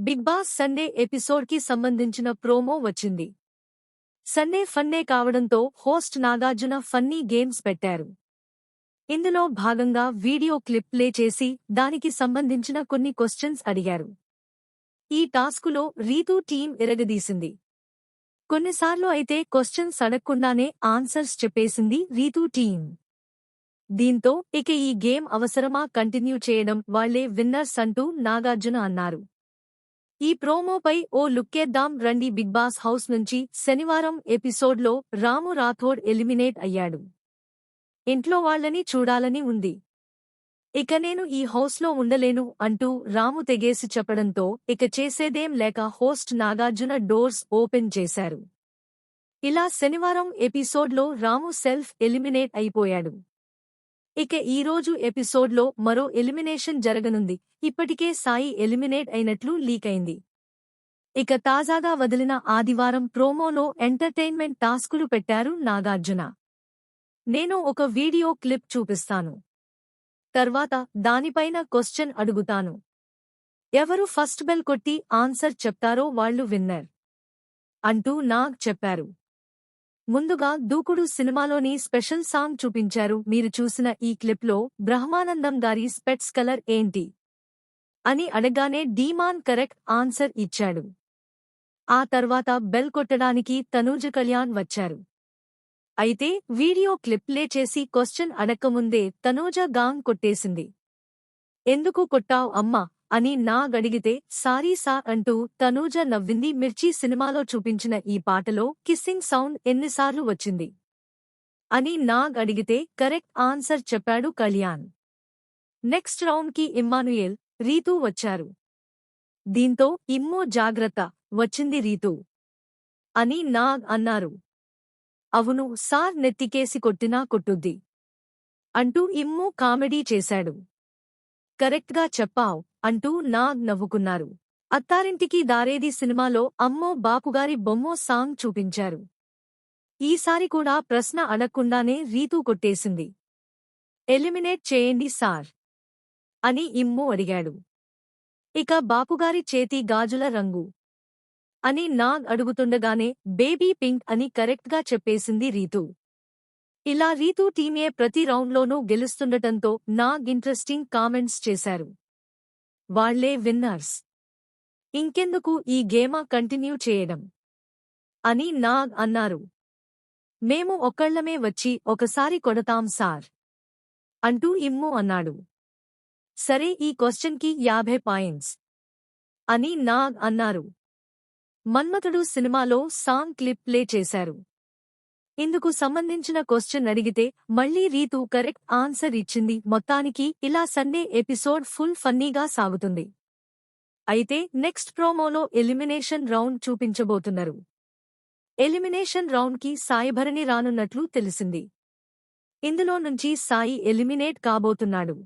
Big boss Sunday episode కి సంబంధించిన promo వచ్చింది. సండే ఫన్నే కావడంతో హోస్ట్ నాగార్జున ఫన్నీ గేమ్స్ పెట్టారు. ఇందులో భాగంగా వీడియో క్లిప్ ప్లే చేసి దానికి సంబంధించిన కొన్ని క్వశ్చన్స్ అడిగారు. ఈ టాస్కులో రీతూ టీం ఇరగదీసింది. కొన్నిసార్లు అయితే క్వశ్చన్స్ అడగకుండానే ఆన్సర్స్ చెప్పేసింది రీతూ టీం. దీంతో ఇక ఈ గేమ్ అవసరమా కంటిన్యూ చేయడం వాళ్లే విన్నర్స్ అంటూ నాగార్జున అన్నారు. ఈ ప్రోమోపై ఓ లుక్కేద్దాం రండి. బిగ్ బాస్ హౌస్ నుంచి శనివారం ఎపిసోడ్లో రాము రాథోడ్ ఎలిమినేట్ అయ్యాడు. ఇంట్లో వాళ్లని చూడాలని ఉంది. ఇక నేను ఈ హౌస్లో ఉండలేను అంటూ రాము తెగేసి చెప్పడంతో ఇక చేసేదేం లేక హోస్ట్ నాగార్జున డోర్స్ ఓపెన్ చేశారు. ఇలా శనివారం ఎపిసోడ్లో రాము సెల్ఫ్ ఎలిమినేట్ అయిపోయాడు. ఇక ఈరోజు ఎపిసోడ్లో మరో ఎలిమినేషన్ జరగనుంది. ఇప్పటికే సాయి ఎలిమినేట్ అయినట్లు లీక్ అయింది. ఇక తాజాగా వదిలిన ఆదివారం ప్రోమోలో ఎంటర్టైన్మెంట్ టాస్కులు పెట్టారు నాగార్జున. నేను ఒక వీడియో క్లిప్ చూపిస్తాను. తర్వాత దానిపైన క్వశ్చన్ అడుగుతాను. ఎవరు ఫస్ట్ బెల్ కొట్టి ఆన్సర్ చెప్తారో వాళ్లు విన్నర్ అంటూ నాగ్ చెప్పారు. ముందుగా దూకుడు సినిమాలోని స్పెషల్ సాంగ్ చూపించారు. మీరు చూసిన ఈ క్లిప్లో బ్రహ్మానందం గారి స్పెట్స్ కలర్ ఏంటి అని అడగానే డీమాన్ కరెక్ట్ ఆన్సర్ ఇచ్చాడు. ఆ తర్వాత బెల్ కొట్టడానికి తనూజ కళ్యాణ్ వచ్చారు. అయితే వీడియో క్లిప్ ప్లే చేసి క్వశ్చన్ అడక్కముందే తనూజ గాంగ్ కొట్టేసింది. ఎందుకు కొట్టావ్ అమ్మా అని నాగ్ అడిగితే సారీ సార్ అంటూ తనూజ నవ్వింది. మిర్చి సినిమాలో చూపించిన ఈ పాటలో కిస్సింగ్ సౌండ్ ఎన్నిసార్లు వచ్చింది అని నాగ్ అడిగితే కరెక్ట్ ఆన్సర్ చెప్పాడు కళ్యాణ్. నెక్స్ట్ రౌండ్కి ఇమ్మానుయేల్, రీతూ వచ్చారు. దీంతో ఇమ్మో జాగ్రత్త, వచ్చింది రీతూ అని నాగ్ అన్నారు. అవును సార్, నెత్తికేసి కొట్టినా కొట్టుద్ది అంటూ ఇమ్ము కామెడీ చేశాడు. కరెక్ట్గా చెప్పావ్ అంటూ నాగ్ నవ్వుకున్నారు. అత్తారింటికి దారేది సినిమాలో అమ్మో బాపుగారి బొమ్మో సాంగ్ చూపించారు. ఈసారి కూడా ప్రశ్న అడగకుండానే రీతూ కొట్టేసింది. ఎలిమినేట్ చేయండి సార్ అని ఇమ్ము అడిగాడు. ఇక బాపుగారి చేతి గాజుల రంగు అని నాగ్ అడుగుతుండగానే బేబీ పింక్ అని కరెక్ట్గా చెప్పేసింది రీతూ. ఇలా రీతూ టీమే ప్రతి రౌండ్లోనూ గెలుస్తుండటంతో నాగ్ ఇంట్రెస్టింగ్ కామెంట్స్ చేశారు. వాళ్లే విన్నర్స్, ఇంకెందుకు ఈ గేమ కంటిన్యూ చేయడం అని నాగ్ అన్నారు. మేము ఒక్కళ్లమే వచ్చి ఒకసారి కొడతాం సార్ అంటూ ఇమ్ము అన్నాడు. సరే, ఈ క్వశ్చన్కి 50 పాయింట్స్ అని నాగ్ అన్నారు. మన్మథుడు సినిమాలో సాంగ్ క్లిప్ ప్లే చేశారు. ఇందుకు సంబంధించిన క్వశ్చన్ అడిగితే మళ్లీ రీతూ కరెక్ట్ ఆన్సర్ ఇచ్చింది. మొత్తానికి ఇలా సండే ఎపిసోడ్ ఫుల్ ఫన్నీగా సాగుతుంది. అయితే నెక్స్ట్ ప్రోమోలో ఎలిమినేషన్ రౌండ్ చూపించబోతున్నారు. ఎలిమినేషన్ రౌండ్కి సాయిభరణి రానున్నట్లు తెలిసింది. ఇందులో నుంచి సాయి ఎలిమినేట్ కాబోతున్నాడు.